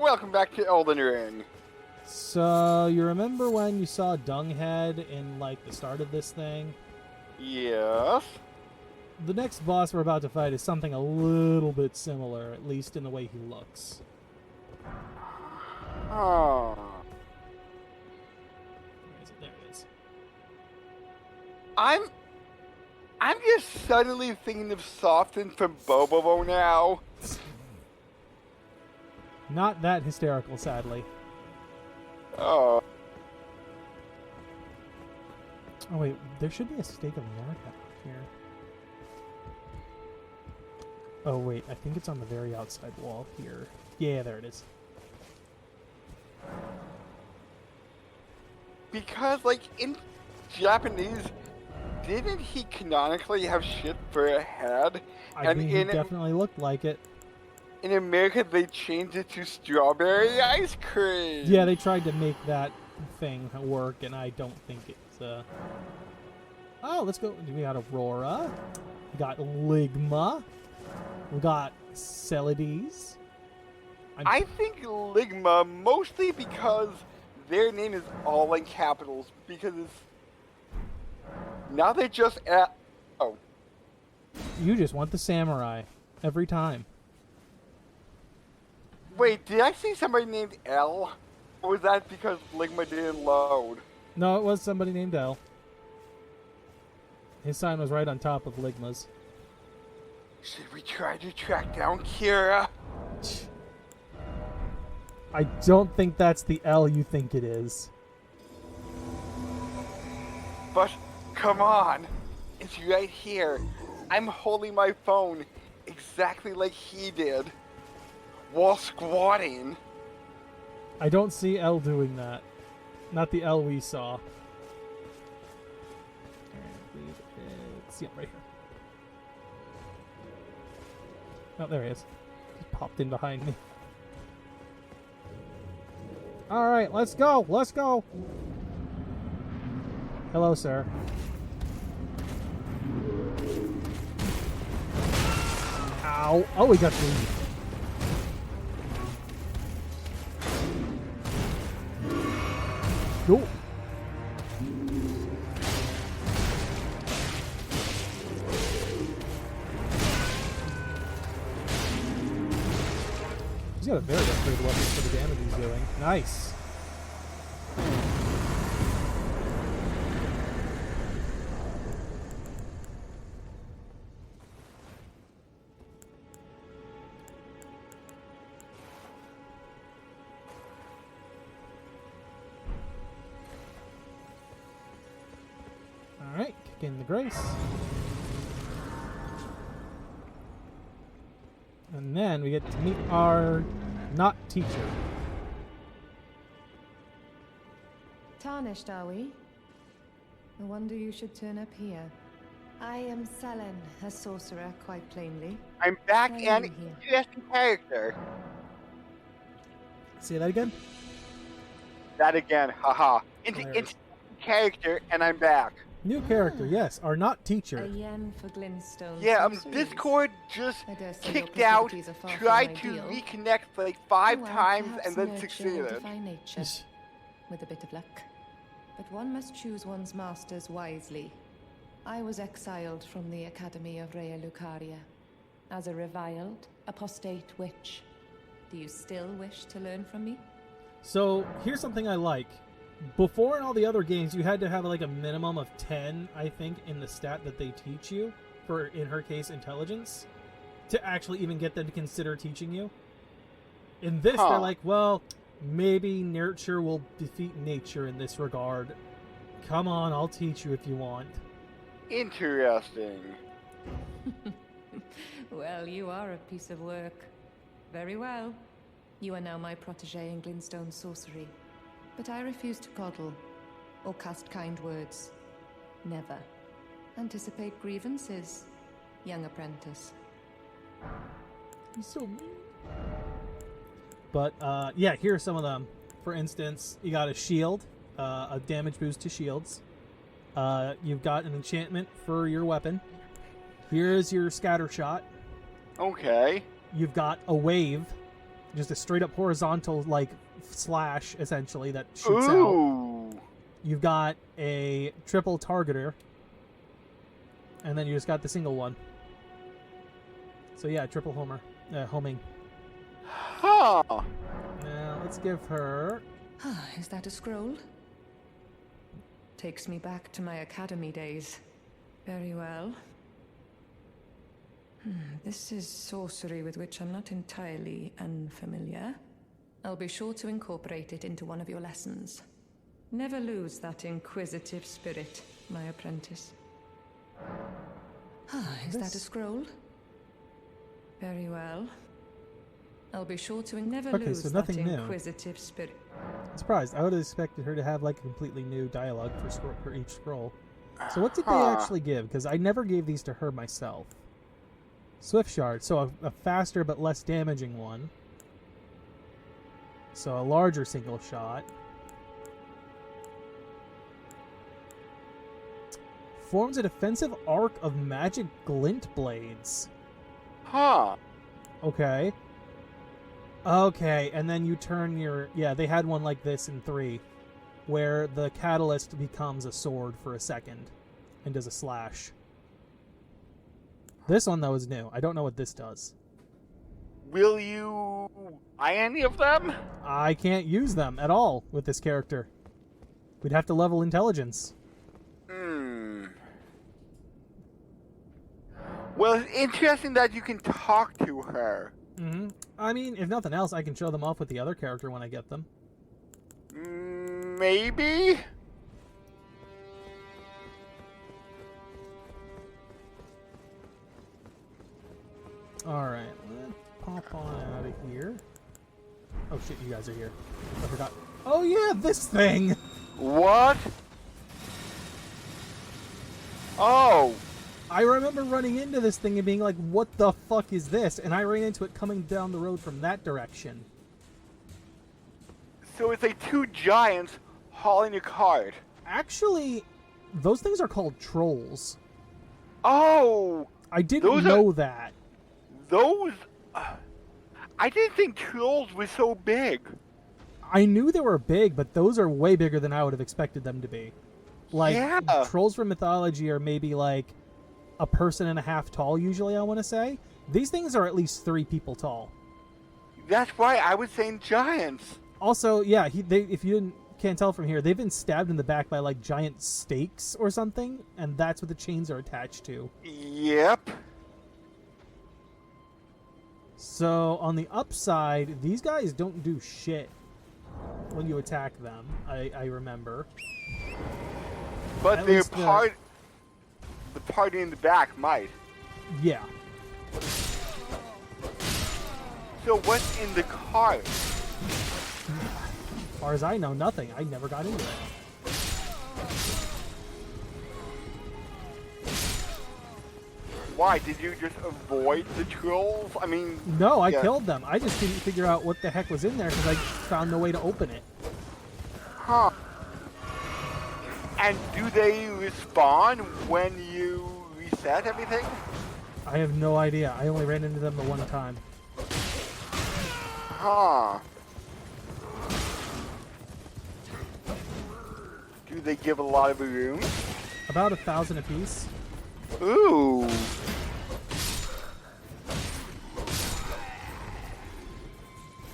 Welcome back to Elden Ring. So, you remember when you saw Dunghead in, like, the start of this thing? Yes. The next boss we're about to fight is something a little bit similar, at least in the way he looks. Oh. Where is it? There it is. I'm just suddenly thinking of Soften from Bobobo now. Not that hysterical, sadly. Oh. Oh, wait, there should be a stake of Narca here. Oh, wait, I think it's on the very outside wall here. Yeah, there it is. Because, like, in Japanese, didn't he canonically have shit for a head? I mean, he definitely looked like it. In America, they changed it to strawberry ice cream. Yeah, they tried to make that thing work, and I don't think it's, Oh, let's go. We got Aurora. We got Ligma. We got Celides. I think Ligma, mostly because their name is all in capitals, because now they're just at... Oh. You just want the samurai. Every time. Wait, did I see somebody named L? Or was that because Ligma didn't load? No, it was somebody named L. His sign was right on top of Ligma's. Should we try to track down Kira? I don't think that's the L you think it is. But, come on. It's right here. I'm holding my phone exactly like he did. While squatting. I don't see L doing that. Not the L we saw. It's right here. Oh, there he is. He popped in behind me. Alright, let's go! Let's go! Hello, sir. Ow! Oh, we got the... Cool. He's got a very upgraded weapon for the damage he's doing. Nice. Alright, kick in the grace. And then we get to meet our not teacher. Tarnished, are we? No wonder you should turn up here. I am Selen, a sorcerer, quite plainly. I'm back Why are and you here? interesting character. Say that again? That again, haha. Hilarious. Interesting character, and I'm back. New character, yes. Our not A teacher. yen for glintstone. Yeah, sorceries. Discord just I dare say your kicked out, proclivities are far from tried to ideal. reconnect like 5 Oh, well, times, perhaps and then nurture succeeded. defy nature, with a bit of luck. But one must choose one's masters wisely. I was exiled from the Academy of Rea Lucaria as a reviled, apostate witch. Do you still wish to learn from me? So, here's something I like. Before in all the other games, you had to have like a minimum of 10, I think, in the stat that they teach you, for, in her case, intelligence, to actually even get them to consider teaching you. In this, they're like, well, maybe nurture will defeat nature in this regard. Come on, I'll teach you if you want. Interesting. Well, you are a piece of work. Very well. You are now my protege in glintstone sorcery. But I refuse to coddle or cast kind words. Never. Anticipate grievances, young apprentice. He's so mean. But, yeah, here are some of them. For instance, you got a shield, a damage boost to shields. You've got an enchantment for your weapon. Here's your scatter shot. Okay. You've got a wave. Just a straight up horizontal, like, slash, essentially, that shoots out. Ooh. You've got a triple targeter. And then you just got the single one. So yeah, triple homing. Huh. Now, let's give her... Is that a scroll? Takes me back to my academy days. Very well. This is sorcery with which I'm not entirely unfamiliar. I'll be sure to incorporate it into one of your lessons. Never lose that inquisitive spirit, my apprentice. Is that a scroll? Very well. I'll be sure to never lose that inquisitive spirit. I'm surprised. I would have expected her to have like a completely new dialogue for each scroll. So what did they actually give? Because I never gave these to her myself. Swift Shard, so a faster but less damaging one. So a larger single shot. Forms a defensive arc of magic glint blades. Huh. Okay. Okay, and then you turn your... Yeah, they had one like this in 3, where the catalyst becomes a sword for a second and does a slash. This one, though, is new. I don't know what this does. Will you buy any of them? I can't use them at all with this character. We'd have to level intelligence. Well, it's interesting that you can talk to her. Mm-hmm. I mean, if nothing else, I can show them off with the other character when I get them. Maybe? Alright, let's pop on out of here. Oh shit, you guys are here. I forgot. Oh yeah, this thing! What? Oh! I remember running into this thing and being like, what the fuck is this? And I ran into it coming down the road from that direction. So it's like two giants hauling a cart. Actually, those things are called trolls. Oh! I didn't know that. Those... I didn't think trolls were so big. I knew they were big, but those are way bigger than I would have expected them to be. Like, yeah. Trolls from mythology are maybe like a person and a half tall, usually, I want to say. These things are at least 3 people tall. That's why I was saying giants. Also, yeah, if you can't tell from here, they've been stabbed in the back by like giant stakes or something, and that's what the chains are attached to. Yep. So, on the upside, these guys don't do shit when you attack them, I remember. But the party in the back might. Yeah. So what's in the cart? As far as I know, nothing. I never got into it. Why? Did you just avoid the trolls? I mean... No, I killed them. I just didn't figure out what the heck was in there because I found no way to open it. Huh. And do they respawn when you reset everything? I have no idea. I only ran into them the one time. Huh. Do they give a lot of rooms? About 1,000 apiece. Ooh.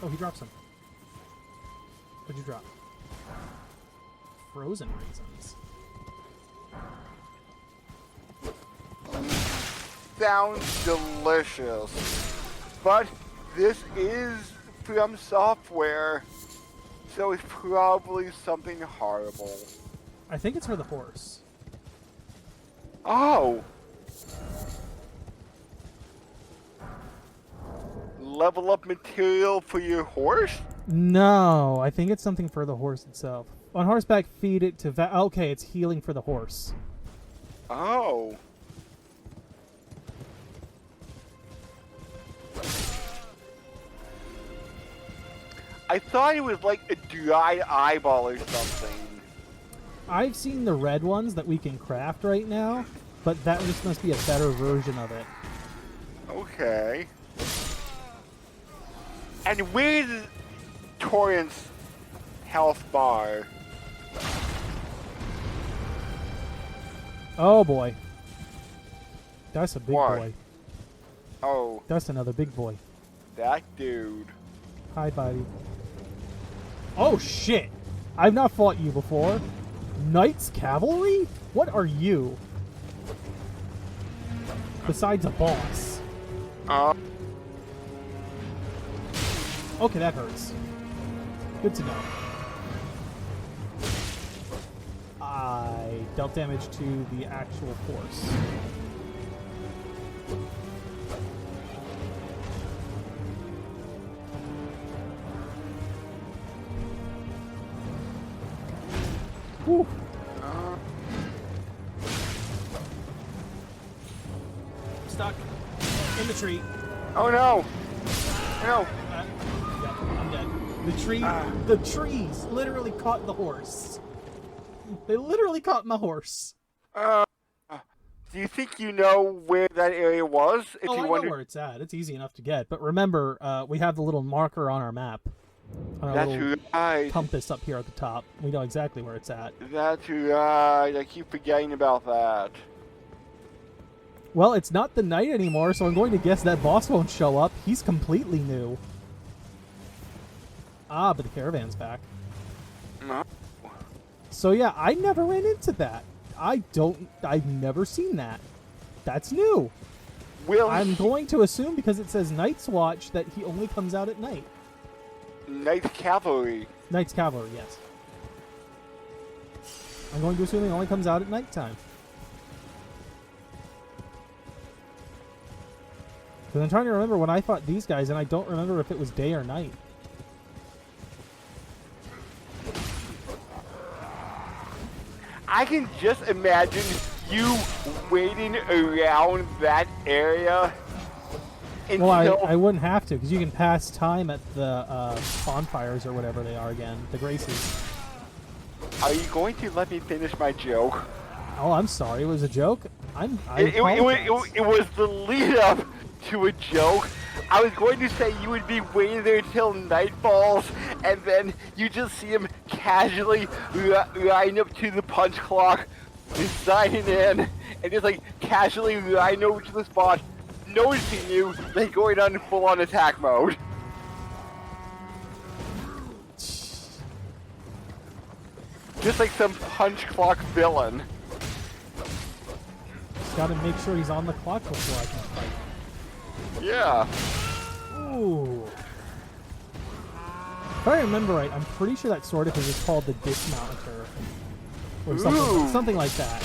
Oh, he dropped some. What'd you drop? Frozen raisins. Sounds delicious. But this is from software, so it's probably something horrible. I think it's for the horse. Oh! Level up material for your horse? No, I think it's something for the horse itself. On horseback, feed it to... okay, it's healing for the horse. Oh. I thought it was like a dried eyeball or something. I've seen the red ones that we can craft right now, but that just must be a better version of it. Okay. And where's Torrent's health bar? Oh boy. That's a big What? boy. Oh, That's another big boy. that dude. Hi, buddy. Oh shit! I've not fought you before. Knights Cavalry? What are you? Besides a boss. Okay, that hurts. Good to know. I dealt damage to the actual force. Whew. Stuck in the tree. Oh no! No! Yep, I'm dead. The trees literally caught the horse. They literally caught my horse. Do you think you know where that area was? If Oh, you I wonder... know where it's at. It's easy enough to get. But remember, we have the little marker on our map. On our That's little right. compass up here at the top. We know exactly where it's at. That's right. I keep forgetting about that. Well, it's not the knight anymore, so I'm going to guess that boss won't show up. He's completely new. Ah, but the caravan's back. No. So yeah, I never ran into that. I've never seen that. That's new. Will I'm going to assume because it says Night's Watch that he only comes out at night. Knights Cavalry. Knight's Cavalry, yes. I'm going to assume he only comes out at nighttime. Because I'm trying to remember when I fought these guys, and I don't remember if it was day or night. I can just imagine you waiting around that area until... Well, I wouldn't have to, because you can pass time at the bonfires or whatever they are again. The Graces. Are you going to let me finish my joke? Oh, I'm sorry. It was a joke? It was the lead up to a joke. I was going to say you would be waiting there until night falls, and then you just see him casually line up to the punch clock, signing in, and just like casually line over to the spot, noticing you, then going on full-on attack mode. Just like some punch clock villain. Just gotta make sure he's on the clock before I can fight. Yeah. Ooh. If I remember right, I'm pretty sure that sword of his is called the Dismounter. Or something like that.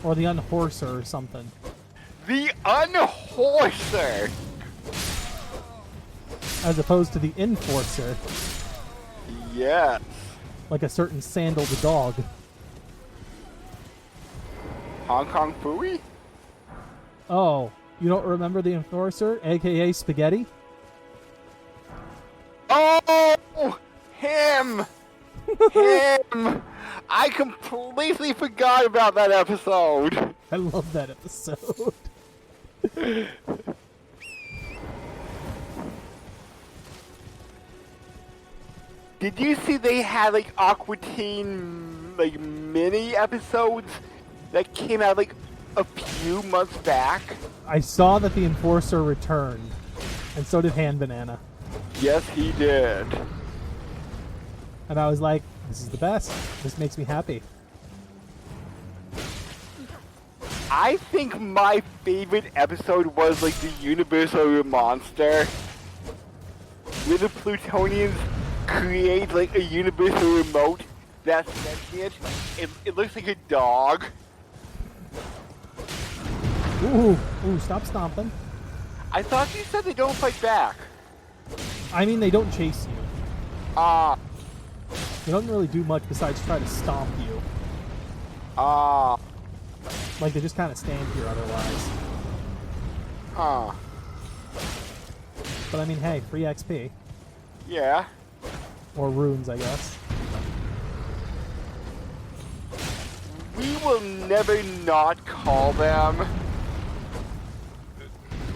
Or the Unhorser or something. The Unhorser! As opposed to the Enforcer. Yes. Like a certain sandaled dog. Hong Kong Phooey? Oh, you don't remember the Enforcer, aka Spaghetti? Oh! Him! Him! I completely forgot about that episode. I love that episode. Did you see they had like Aqua Teen like mini episodes that came out like a few months back? I saw that the Enforcer returned, and so did Hand Banana. Yes, he did. And I was like, this is the best. This makes me happy. I think my favorite episode was like the Universal Monster, where the Plutonians create like a universal remote that's sentient. It looks like a dog. Ooh, stop stomping. I thought you said they don't fight back. I mean, they don't chase you. Ah. They don't really do much besides try to stomp you. Ah. Like, they just kind of stand here otherwise. Huh. But I mean, hey, free XP. Yeah. Or runes, I guess. We will never not call them.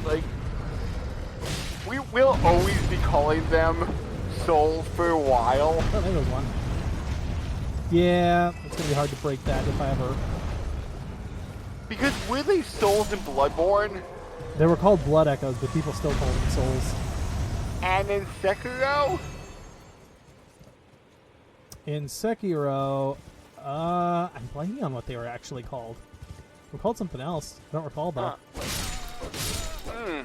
Like, we will always be calling them souls for a while. Oh, there goes one. Yeah, it's gonna be hard to break that if I ever. Because were they souls in Bloodborne? They were called Blood Echoes, but people still call them souls. And in Sekiro? In Sekiro, I'm blanking on what they were actually called. They were called something else. I don't recall though. Hmm.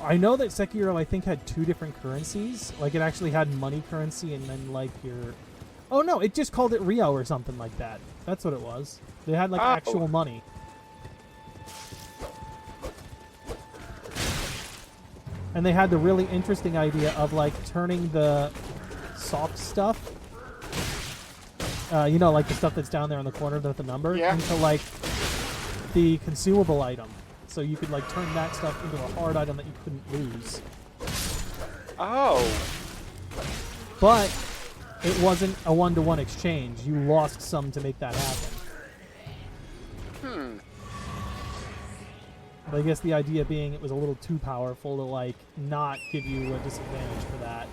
I know that Sekiro, I think, had 2 different currencies. Like, it actually had money currency and then, like, your... Oh, no, it just called it Rio or something like that. That's what it was. They had, like, actual money. And they had the really interesting idea of, like, turning the soft stuff, you know, like the stuff that's down there in the corner with the number, into, like, the consumable item. So you could, like, turn that stuff into a hard item that you couldn't lose. Oh. But it wasn't a one-to-one exchange. You lost some to make that happen. Hmm. But I guess the idea being it was a little too powerful to, like, not give you a disadvantage for that.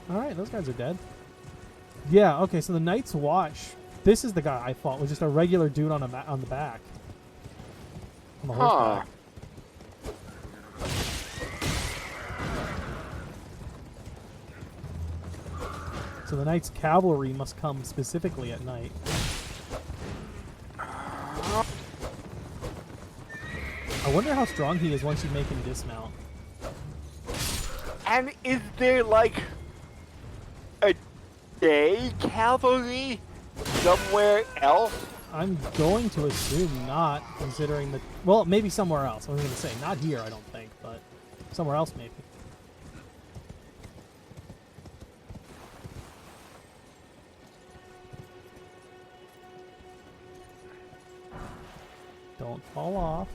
Alright, those guys are dead. Yeah, okay, so the Night's Watch... This is the guy I fought, was just a regular dude on on the back. On the horseback. So the Knight's Cavalry must come specifically at night. I wonder how strong he is once you make him dismount. And is there, like, a day cavalry somewhere else? I'm going to assume not, considering the... Well, maybe somewhere else. I was going to say, not here, I don't think, but somewhere else maybe. Don't fall off.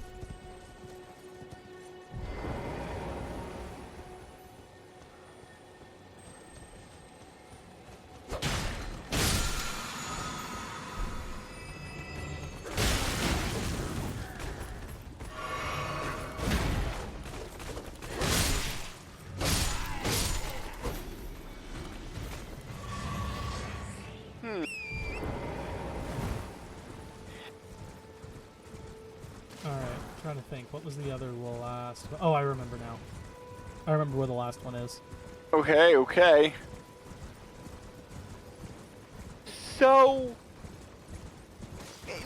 Trying to think. What was the other last... Oh, I remember now. I remember where the last one is. Okay, okay. So...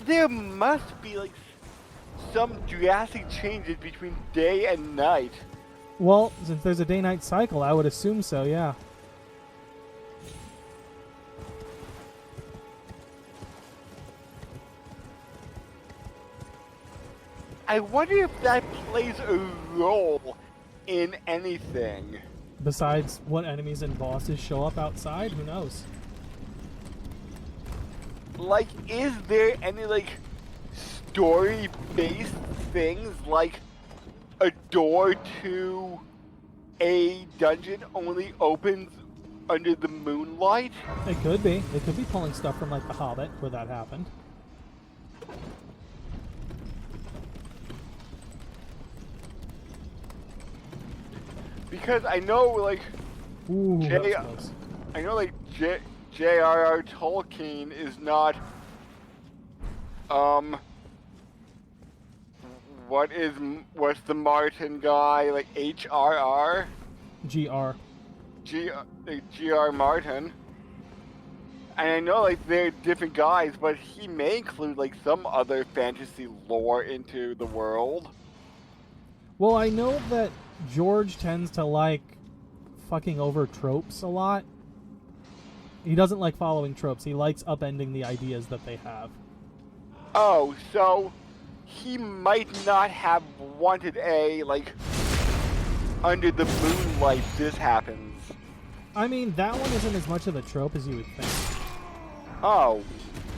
there must be, like, some drastic changes between day and night. Well, since there's a day-night cycle, I would assume so, yeah. I wonder if that plays a role in anything. Besides what enemies and bosses show up outside, who knows? Like, is there any, like, story-based things, like a door to a dungeon only opens under the moonlight? It could be. They could be pulling stuff from, like, The Hobbit, where that happened. Because I know, like, Ooh, that was close. I know, like, J.R.R. Tolkien is not, what's the Martin guy, like, H.R.R.? G.R. G.R. Martin. And I know, like, they're different guys, but he may include, like, some other fantasy lore into the world. Well, I know that George tends to like fucking over tropes a lot. He doesn't like following tropes. He likes upending the ideas that they have. Oh, so he might not have wanted a, like, under the moonlight this happens. I mean, that one isn't as much of a trope as you would think. Oh.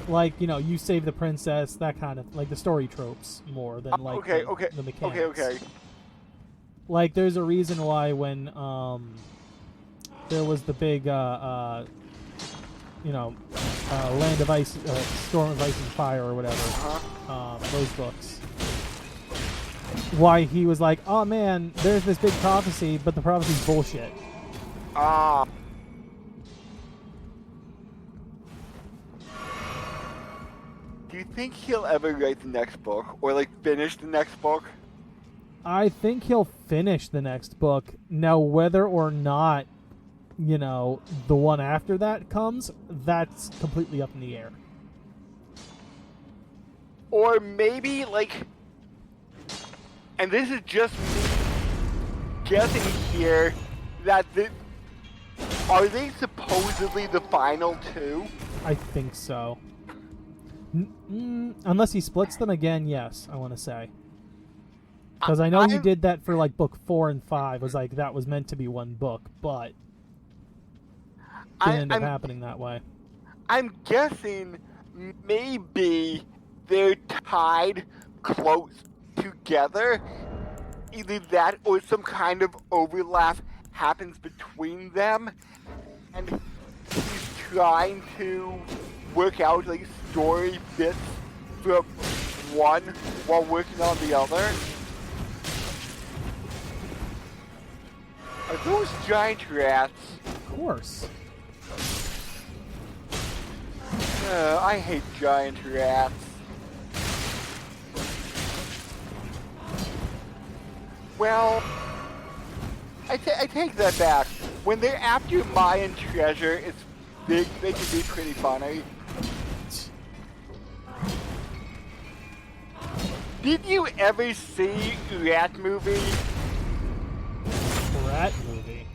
Like, you know, you save the princess, that kind of, like, the story tropes more than, like, the mechanics. Okay. Like, there's a reason why when, there was the big, you know, Land of Ice, Storm of Ice and Fire, or whatever. Uh-huh. Those books. Why he was like, oh man, there's this big prophecy, but the prophecy's bullshit. Ah. Do you think he'll ever write the next book? Or, like, finish the next book? I think he'll finish the next book. Now, whether or not, you know, the one after that comes, that's completely up in the air. Or maybe, like... And this is just me guessing here that are they supposedly the final two? I think so. Unless he splits them again, yes, I want to say. Because I know he did that for like book 4 and 5. Was like that was meant to be one book, but didn't end up happening that way. I'm guessing maybe they're tied close together. Either that or some kind of overlap happens between them, and he's trying to work out like story bits from one while working on the other. Are those giant rats? Of course. I hate giant rats. Well, I take that back. When they're after Mayan treasure, they can be pretty funny. Did you ever see Rat Movie? Rat Movie?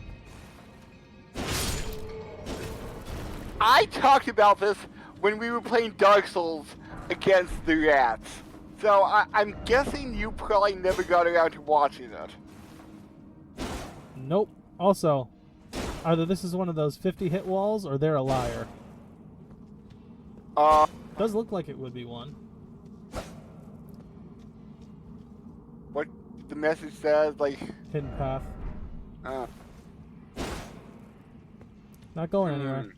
I talked about this when we were playing Dark Souls against the rats. So I'm guessing you probably never got around to watching it. Nope. Also, either this is one of those 50 hit walls or they're a liar. Does look like it would be one. What the message says, like... Hidden path. Not going anywhere.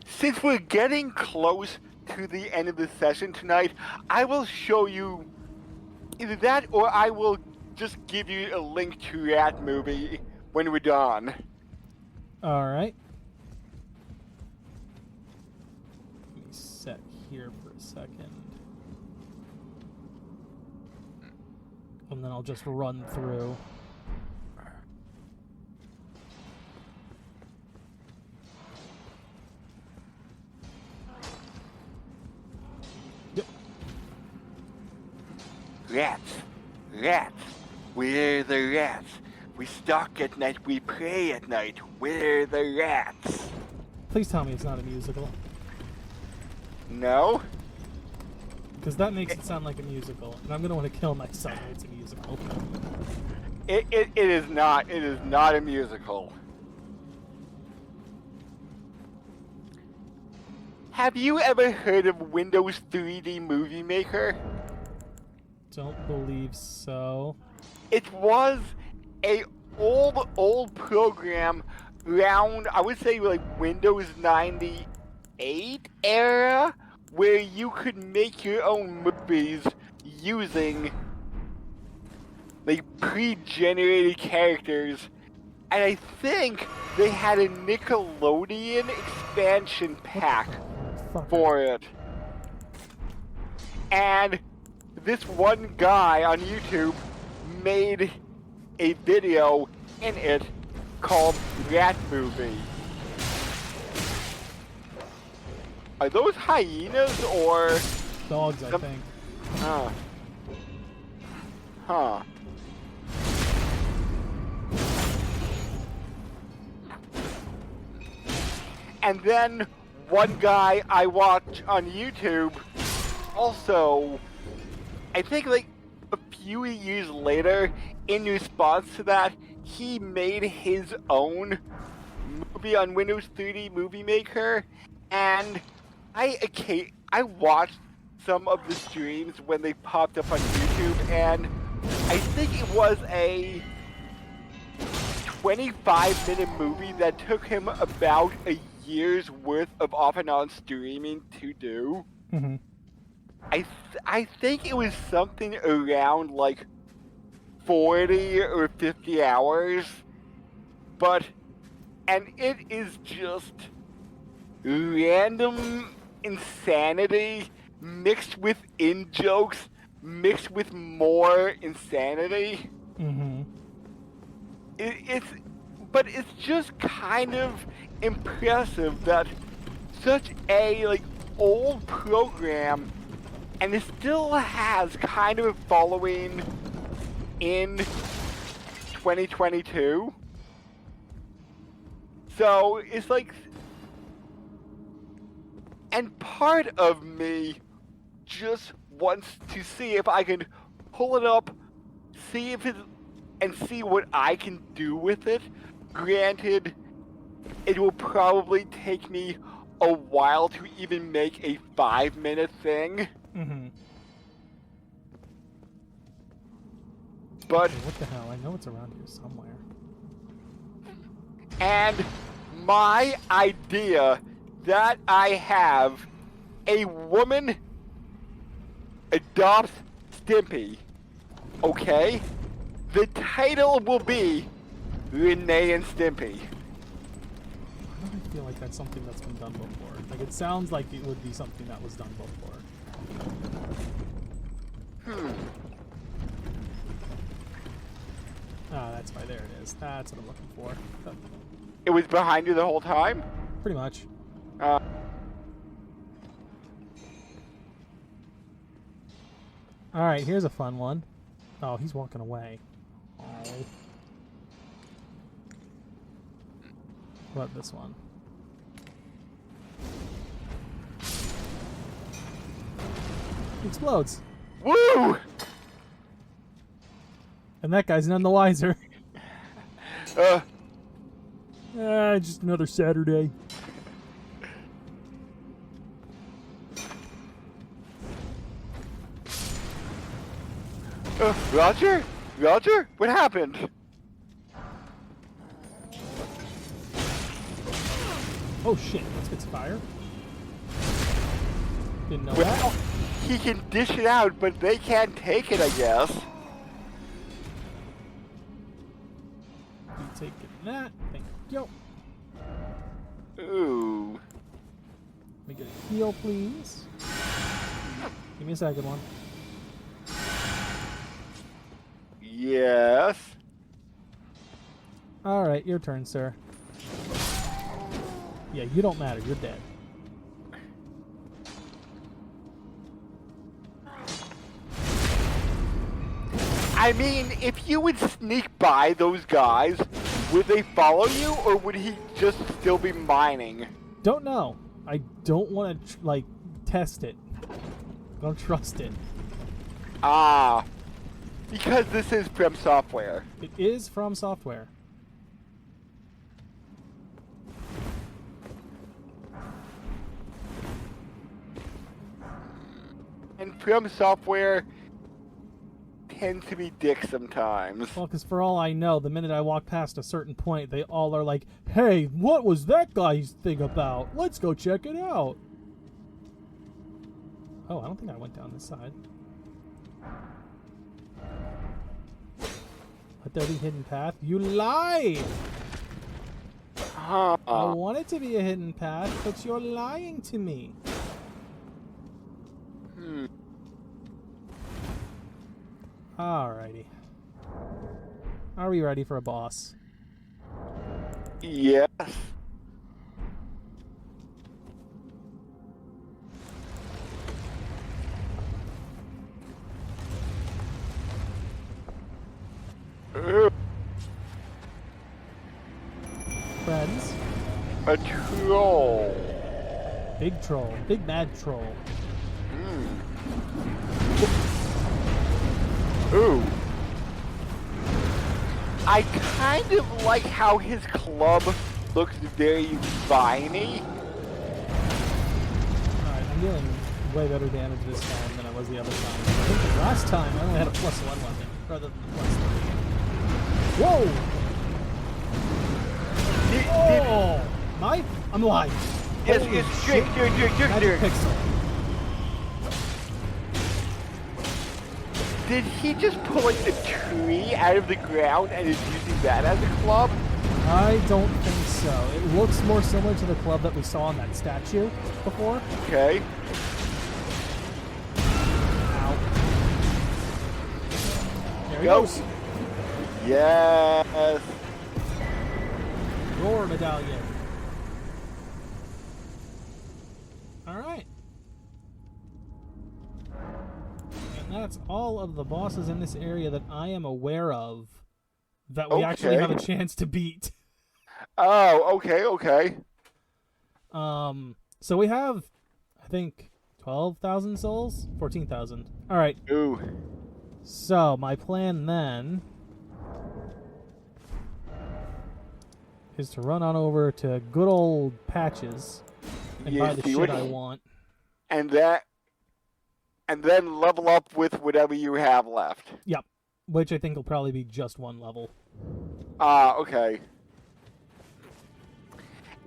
Since we're getting close to the end of the session tonight, I will show you either that or I will just give you a link to that movie when we're done. Alright. Let me set here for a second. And then I'll just run through. Rats, rats, we're the rats. We stalk at night, we pray at night. We're the rats. Please tell me it's not a musical. No? Because that makes it sound like a musical, and I'm going to want to kill my son when it's a musical. It is not. It is not a musical. Have you ever heard of Windows 3D Movie Maker? Don't believe so. It was a old program around, I would say, like Windows 98 era, where you could make your own movies using like pre-generated characters, and I think they had a Nickelodeon expansion pack for it. And this one guy on YouTube made a video in it called Rat Movie. Are those hyenas or... Dogs, I think. Huh. And then one guy I watch on YouTube also, I think like a few years later, in response to that, he made his own movie on Windows 3D Movie Maker, and I watched some of the streams when they popped up on YouTube, and I think it was a 25-minute movie that took him about a year's worth of off and on streaming to do. Mm-hmm. I think it was something around like 40 or 50 hours, and it is just random insanity mixed with in-jokes, mixed with more insanity. Mm-hmm. But it's just kind of impressive that such a like old program, and it still has kind of a following in 2022. So it's like, and part of me just wants to see if I can pull it up, see if it, and see what I can do with it. Granted, it will probably take me a while to even make a 5-minute thing. Mm-hmm. But Okay, what the hell? I know it's around here somewhere. and my idea that I have a woman adopts Stimpy, okay? The title will be Renee and Stimpy. Why do I feel like that's something that's been done before? Like, it sounds like it would be something that was done before. Ah, that's why. There it is. That's what I'm looking for. It was behind you the whole time? Pretty much. Alright, here's a fun one. Oh, he's walking away. Oh. What about this one? He explodes. Woo! And that guy's none the wiser. Just another Saturday. Roger? Roger? What happened? Oh shit, that spits fire. Didn't know Well, that. he can dish it out, but they can't take it, I guess. You taking that. Thank you. Ooh. Let me get a heal, please. Give me a second one. Yes. Alright, your turn, sir. Yeah, you don't matter. You're dead. I mean, if you would sneak by those guys, would they follow you, or would he just still be mining? Don't know. I don't want to, like, test it. Don't trust it. Ah. Because this is Prim Software. It is from software. And Prim Software tends to be dicks sometimes. Well, because for all I know, the minute I walk past a certain point, they all are like, hey, what was that guy's thing about? Let's go check it out. Oh, I don't think I went down this side. Let there be hidden path. You lie! I want it to be a hidden path, but you're lying to me. Alrighty. Are we ready for a boss? Yes. Friends? A troll. Big troll. Big mad troll. Ooh. I kind of like how his club looks very viney. Alright, I'm dealing way better damage this time than I was the other time. I think the last time I only had a +1 weapon rather than the +3. Whoa! I'm alive. Yes, Holy yes, shit. Magic Jig. pixel. Did he just pull like the tree out of the ground and is using that as a club? I don't think so. It looks more similar to the club that we saw on that statue before. Okay. Ow. There he Go. goes. Yes. Roar medallion. Alright. And that's all of the bosses in this area that I am aware of that we actually have a chance to beat. Oh, okay. So we have, I think, 12,000 souls? 14,000. Alright. Ooh. So, my plan then is to run on over to good old Patches and buy the shit I want. And then level up with whatever you have left. Yep. Which I think will probably be just one level. Okay.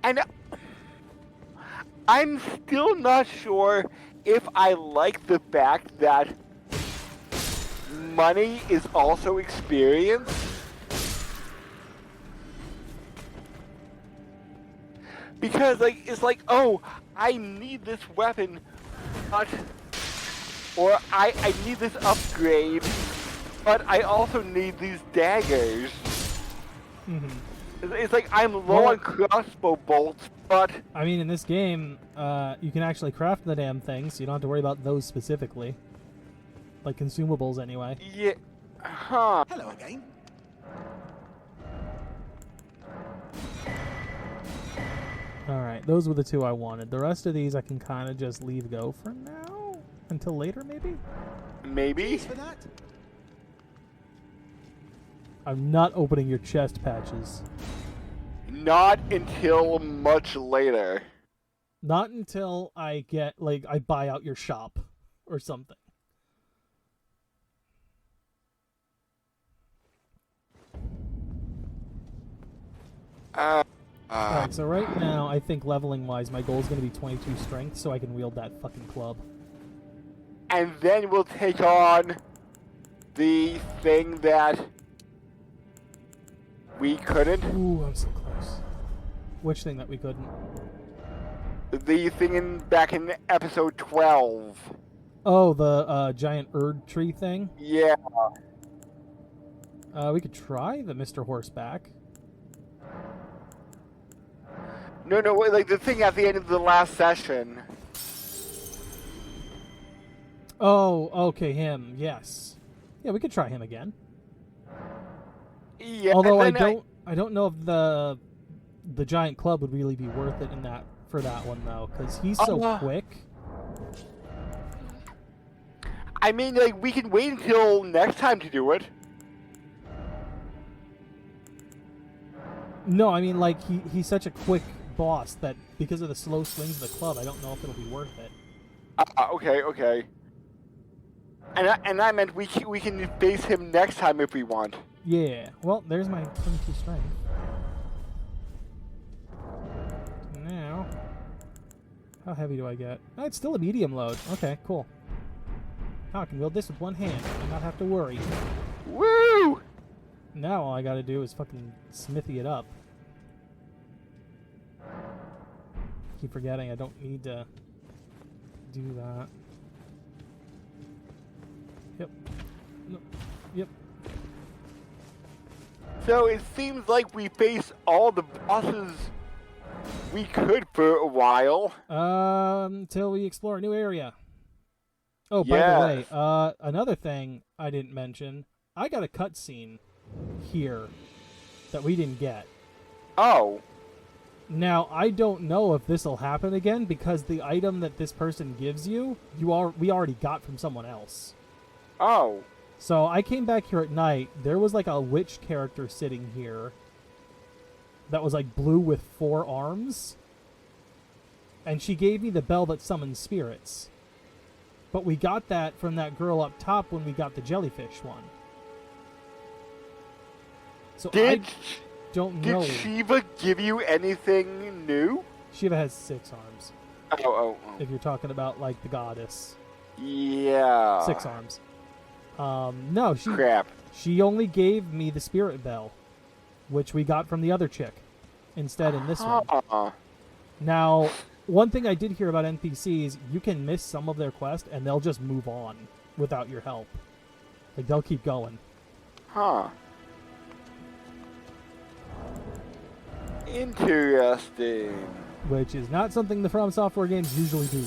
And I'm still not sure if I like the fact that money is also experience. Because, like, it's like, oh, I need this weapon, but... Or I need this upgrade, but I also need these daggers. Mm-hmm. It's like I'm low on crossbow bolts, but... I mean, in this game, you can actually craft the damn things, so you don't have to worry about those specifically. Like consumables, anyway. Yeah. Huh. Hello again. Alright, those were the two I wanted. The rest of these I can kind of just leave go for now? Until later, maybe? Maybe? For that? I'm not opening your chest, Patches. Not until much later. Not until I get, like, I buy out your shop or something. Alright, so right now, I think leveling-wise, my goal is going to be 22 strength so I can wield that fucking club. And then we'll take on the thing that we couldn't. Ooh, I'm so close. Which thing that we couldn't? The thing back in episode 12. Oh, the giant Erd tree thing? Yeah. We could try the Mr. Horseback. No, like the thing at the end of the last session. Oh, okay, him. Yes. Yeah, we could try him again. Yeah. Although I don't know if the giant club would really be worth it for that one though, because he's so quick. I mean, like, we can wait until next time to do it. No, I mean, like, he's such a quick boss that because of the slow swings of the club, I don't know if it'll be worth it. Okay. And I meant we can face him next time if we want. Yeah. Well, there's my 22 strength. Now, how heavy do I get? Oh, it's still a medium load. Okay, cool. Now I can wield this with one hand and not have to worry. Woo! Now all I gotta do is fucking smithy it up. Keep forgetting I don't need to do that. Yep. No. Yep. So it seems like we faced all the bosses we could for a while. Till we explore a new area. Oh, by the way, another thing I didn't mention, I got a cutscene here that we didn't get. Oh. Now, I don't know if this will happen again because the item that this person gives you, we already got from someone else. Oh. So I came back here at night. There was like a witch character sitting here. that was like blue with 4 arms. And she gave me the bell that summons spirits. But we got that from that girl up top when we got the jellyfish one. So I don't know. Did Shiva give you anything new? Shiva has 6 arms. Oh. If you're talking about like the goddess. Yeah. 6 arms. No, Crap. she only gave me the spirit bell, which we got from the other chick instead in this one. Now, one thing I did hear about NPCs, you can miss some of their quest and they'll just move on without your help. Like, they'll keep going. Huh. Interesting. Which is not something the From Software games usually do.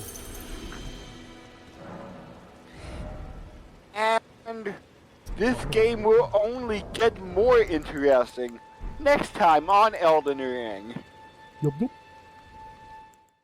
And this game will only get more interesting next time on Elden Ring. Yup, yup.